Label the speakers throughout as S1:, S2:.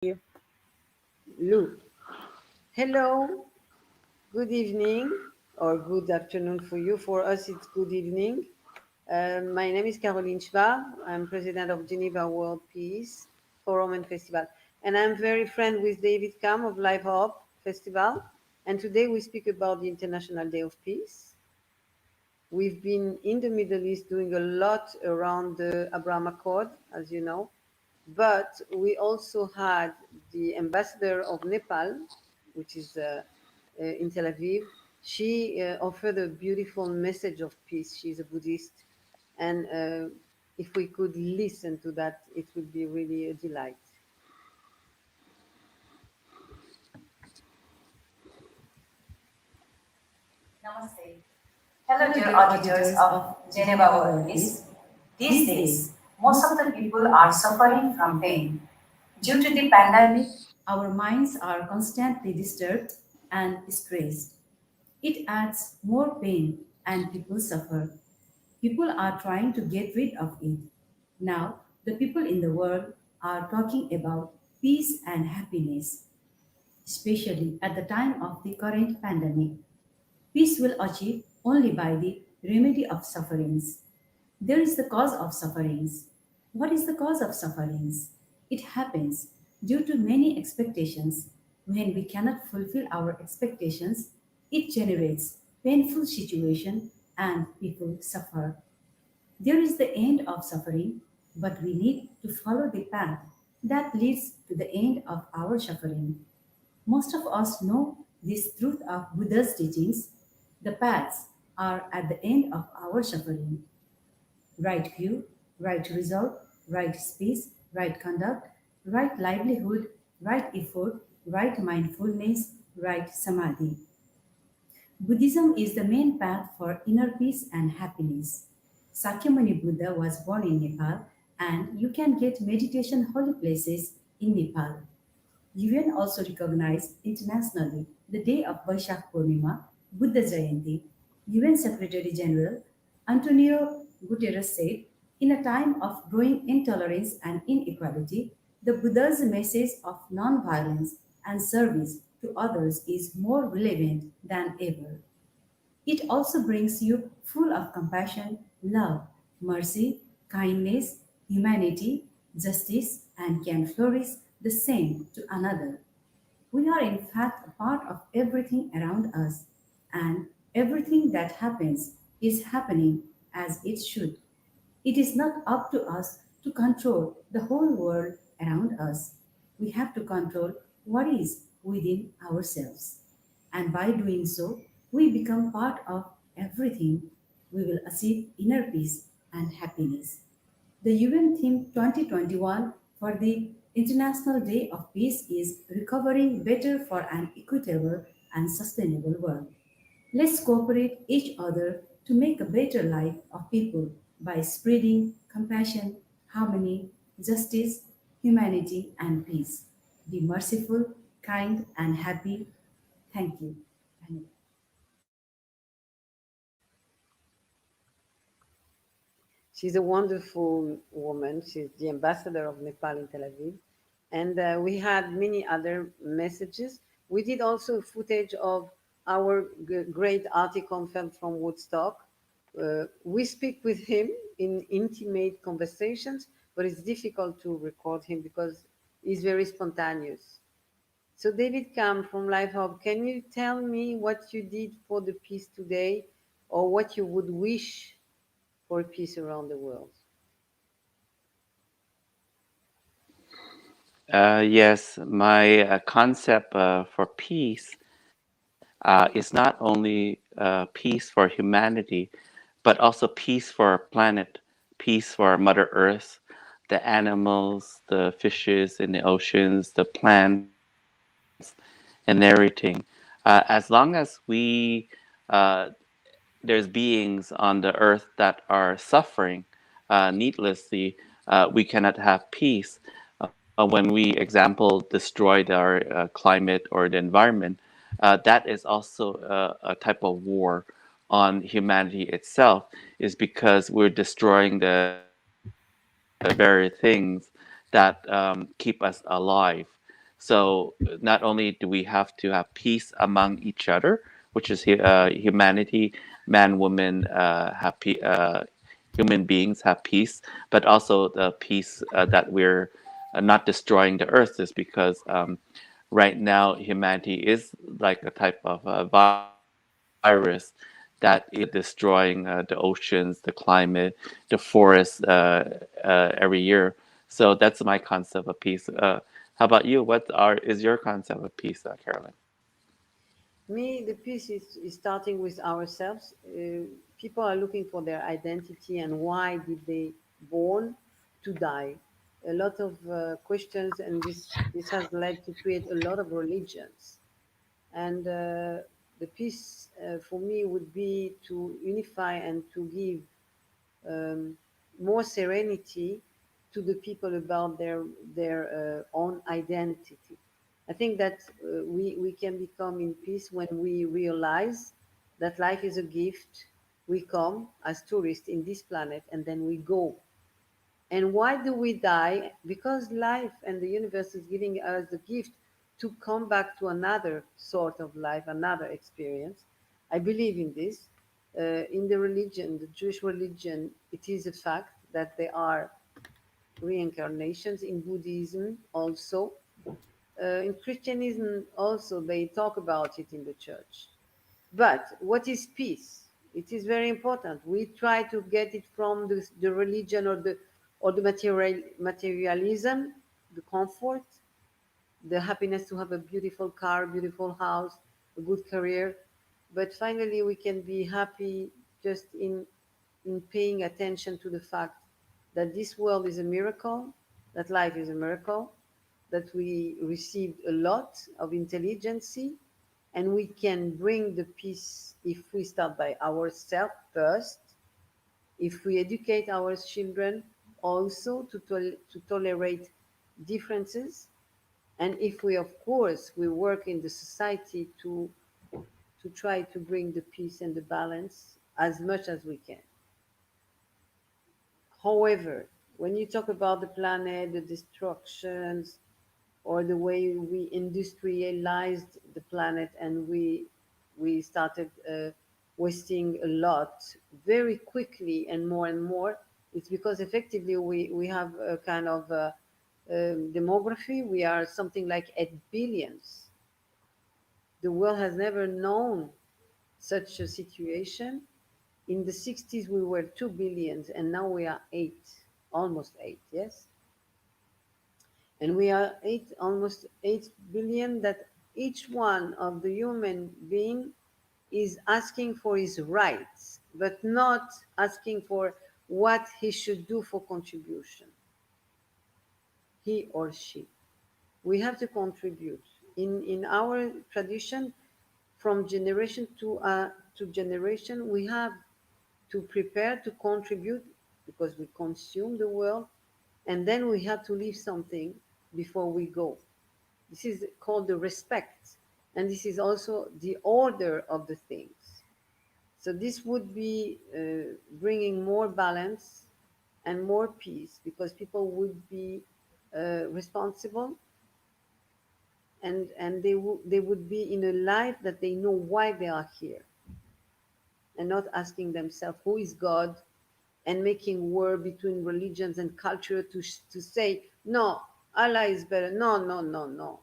S1: You.
S2: Lou. Hello, good evening, or good afternoon for you. For us, it's good evening. My name is Caroline Schwab. I'm president of Geneva World Peace Forum and Festival. And I'm very friend with David Kam of Live Hope Festival. And today we speak about the International Day of Peace. We've been in the Middle East doing a lot around the Abraham Accord, as you know. But we also had the ambassador of Nepal, which is in Tel Aviv. She offered a beautiful message of peace. She's a Buddhist. And if we could listen to that, it would be really a delight.
S3: Namaste. Hello, dear auditors of Geneva World Peace. These days, most of the people are suffering from pain. Due to the pandemic, our minds are constantly disturbed and stressed. It adds more pain and people suffer. People are trying to get rid of it. Now, the people in the world are talking about peace and happiness, especially at the time of the current pandemic. Peace will achieve only by the remedy of sufferings. There is the cause of sufferings. What is the cause of sufferings? It happens due to many expectations. When we cannot fulfill our expectations, it generates painful situation and people suffer. There is the end of suffering, but we need to follow the path that leads to the end of our suffering. Most of us know this truth of Buddha's teachings. The paths are at the end of our suffering. Right view, right result, right speech, right conduct, right livelihood, right effort, right mindfulness, right samadhi. Buddhism is the main path for inner peace and happiness. Sakyamuni Buddha was born in Nepal, and you can get meditation holy places in Nepal. UN also recognized internationally the day of Vaishak Purnima, Buddha Jayanti. UN Secretary General Antonio Guterres said, in a time of growing intolerance and inequality, the Buddha's message of non-violence and service to others is more relevant than ever. It also brings you full of compassion, love, mercy, kindness, humanity, justice, and can flourish the same to another. We are in fact a part of everything around us, and everything that happens is happening as it should. It is not up to us to control the whole world around us. We have to control what is within ourselves. And by doing so, we become part of everything. We will achieve inner peace and happiness. The UN theme 2021 for the International Day of Peace is Recovering Better for an Equitable and Sustainable World. Let's cooperate each other to make a better life of people by spreading compassion, harmony, justice, humanity, and peace. Be merciful, kind, and happy. Thank you.
S2: She's a wonderful woman. She's the ambassador of Nepal in Tel Aviv. And we had many other messages. We did also footage of our great article from Woodstock. We speak with him in intimate conversations, but it's difficult to record him because he's very spontaneous. So, David Kam from Life Hub, can you tell me what you did for the peace today or what you would wish for peace around the world?
S4: Yes, my concept for peace is not only peace for humanity, but also peace for our planet, peace for Mother Earth, the animals, the fishes in the oceans, the plants, and everything. As long as uh, there's beings on the earth that are suffering needlessly, we cannot have peace. When we, example, destroyed our climate or the environment, that is also a type of war on humanity itself, is because we're destroying the very things that keep us alive. So not only do we have to have peace among each other, which is humanity, man, woman, human beings have peace, but also the peace that we're not destroying the earth, is because right now humanity is like a type of virus that is destroying the oceans, the climate, the forests every year. So that's my concept of peace. How about you? Is your concept of peace, Carolyn?
S2: Me, the peace is starting with ourselves. People are looking for their identity and why did they born to die. A lot of questions, and this has led to create a lot of religions. And the peace for me would be to unify and to give um, more serenity to the people about their own identity. I think that we can become in peace when we realize that life is a gift. We come as tourists in this planet and then we go. And why do we die? Because life and the universe is giving us the gift to come back to another sort of life, another experience. I believe in this. In the religion, the Jewish religion, it is a fact that there are reincarnations. In Buddhism, also. In Christianism, also, they talk about it in the church. But what is peace? It is very important. We try to get it from the religion or the materialism, the comfort, the happiness to have a beautiful car, beautiful house, a good career. But finally, we can be happy just in paying attention to the fact that this world is a miracle, that life is a miracle, that we received a lot of intelligence, and we can bring the peace if we start by ourselves first, if we educate our children also to tolerate differences, and if we, of course, we work in the society to try to bring the peace and the balance as much as we can. However, when you talk about the planet, the destructions, or the way we industrialized the planet and we started wasting a lot very quickly and more, it's because effectively we have a kind of demography. We are something like 8 billions. The world has never known such a situation. In the 60s, we were 2 billions, and now we are 8, almost 8, yes? And we are 8, almost 8 billion, that each one of the human being is asking for his rights, but not asking for what he should do for contribution, he or she. We have to contribute. In our tradition, from generation to generation, we have to prepare to contribute because we consume the world, and then we have to leave something before we go. This is called the respect, and this is also the order of the things. So this would be bringing more balance and more peace because people would be responsible, and they would be in a life that they know why they are here, and not asking themselves who is God, and making war between religions and culture to say, no, Allah is better. No, no, no, no.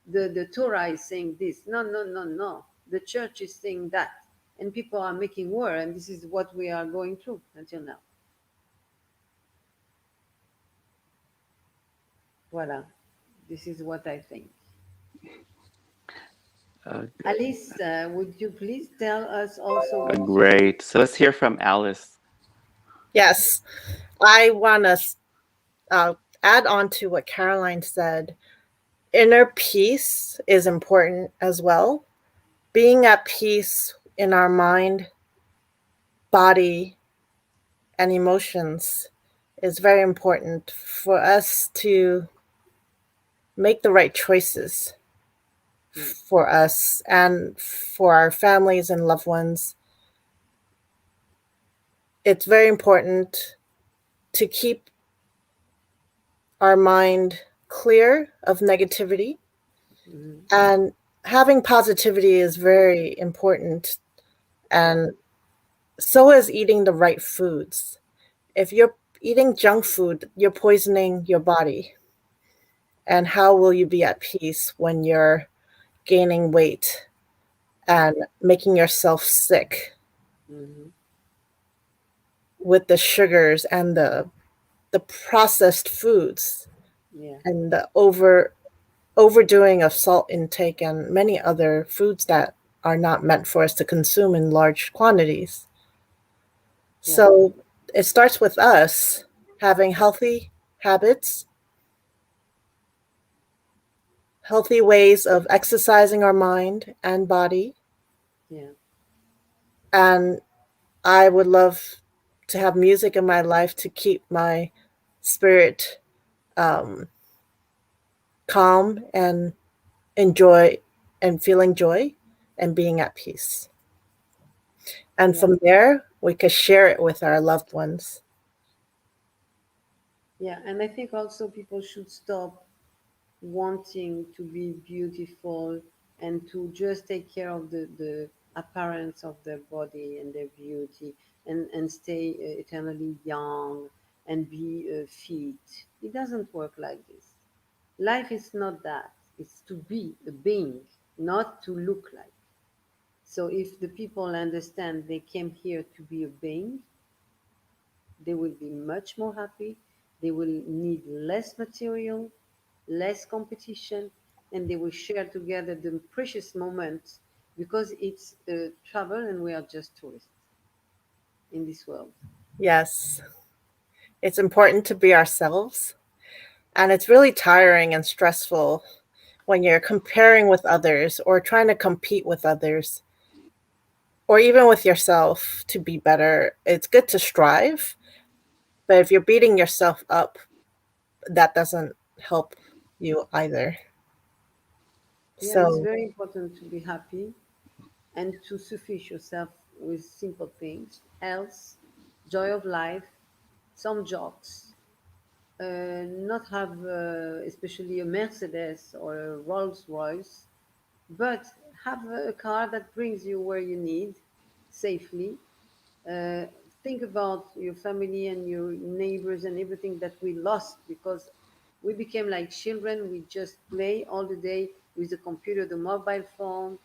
S2: The Torah is saying this. No, no, no, no. The church is saying that. And people are making war, and this is what we are going through until now. Voila. This is what I think.
S4: Uh,
S2: Alice, would you please tell us also what you...
S4: Great. So let's hear from Alice.
S1: Yes, I want to add on to what Caroline said. Inner peace is important as well. Being at peace in our mind, body, and emotions is very important for us to make the right choices for us and for our families and loved ones. It's very important to keep our mind clear of negativity
S2: Mhm.
S1: And having positivity is very important. And so is eating the right foods. If you're eating junk food, you're poisoning your body. And how will you be at peace when you're gaining weight and making yourself sick
S2: Mhm.
S1: with the sugars and the processed foods
S2: Yeah.
S1: and the overdoing of salt intake and many other foods that are not meant for us to consume in large quantities.
S2: Yeah.
S1: So it starts with us having healthy habits, healthy ways of exercising our mind and body.
S2: Yeah.
S1: And I would love to have music in my life to keep my spirit um, calm and enjoy and feeling joy and being at peace. And
S2: Yeah.
S1: from there, we could share it with our loved ones.
S2: Yeah. And I think also people should stop wanting to be beautiful and to just take care of the appearance of their body and their beauty and stay eternally young and be fit. It doesn't work like this. Life is not that. It's to be a being, not to look like. So if the people understand they came here to be a being, they will be much more happy. They will need less material, less competition, and they will share together the precious moments because it's travel and we are just tourists in this world.
S1: Yes, it's important to be ourselves. And it's really tiring and stressful when you're comparing with others or trying to compete with others or even with yourself to be better. It's good to strive, but if you're beating yourself up, that doesn't help you either.
S2: Yeah, it's
S1: So,
S2: very important to be happy and to suffice yourself with simple things health, joy of life, some jokes, not have especially a Mercedes or a Rolls Royce, but have a car that brings you where you need safely. Uh, think about your family and your neighbors and everything that we lost because we became like children. We just play all the day with the computer, the mobile phone,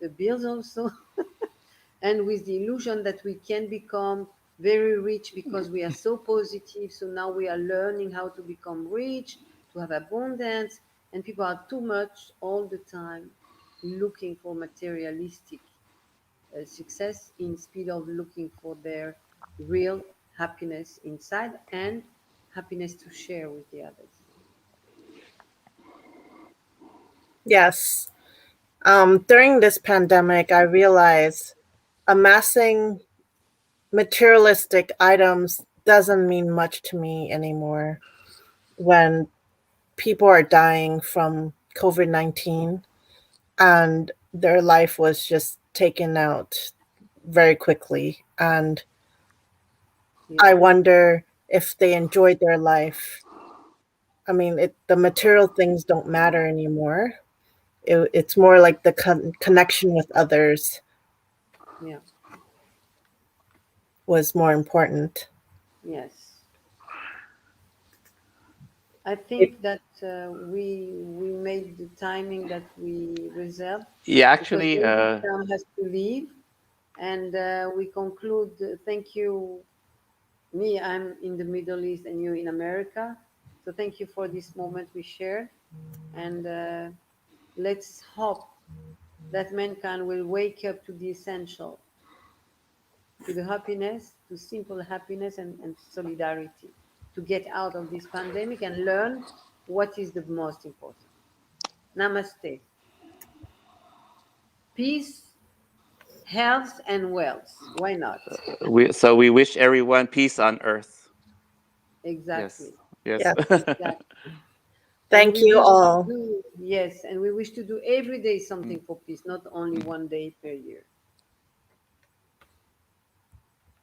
S2: the bills also, and with the illusion that we can become very rich because we are so positive. So now we are learning how to become rich, to have abundance, and people are too much all the time looking for materialistic success instead of looking for their real happiness inside and happiness to share with the others.
S1: yes. During this pandemic, I realized amassing materialistic items doesn't mean much to me anymore when people are dying from COVID 19 and their life was just taken out very quickly. And
S2: Yeah,
S1: I wonder if they enjoyed their life. I mean, the material things don't matter anymore. It's more like the connection with others
S2: yeah,
S1: was more important.
S2: yes. I
S1: It,
S2: think that we made the timing that we reserved
S4: Yeah,
S2: because
S4: actually,
S2: Lady Sam has to leave, and we conclude. Thank you. Me, I'm in the Middle East, and you in America. So thank you for this moment we shared, and let's hope that mankind will wake up to the essential, to the happiness, to simple happiness and solidarity, to get out of this pandemic and learn what is the most important. Namaste. Peace, health, and wealth. Why not?
S4: we wish everyone peace on earth. Yes,
S2: Exactly.
S4: yes.
S1: yeah.
S2: Exactly. And
S1: Thank
S2: we
S1: you
S2: wish to
S1: all.
S2: do, yes, and we wish to do every day something for peace, not only one day per year.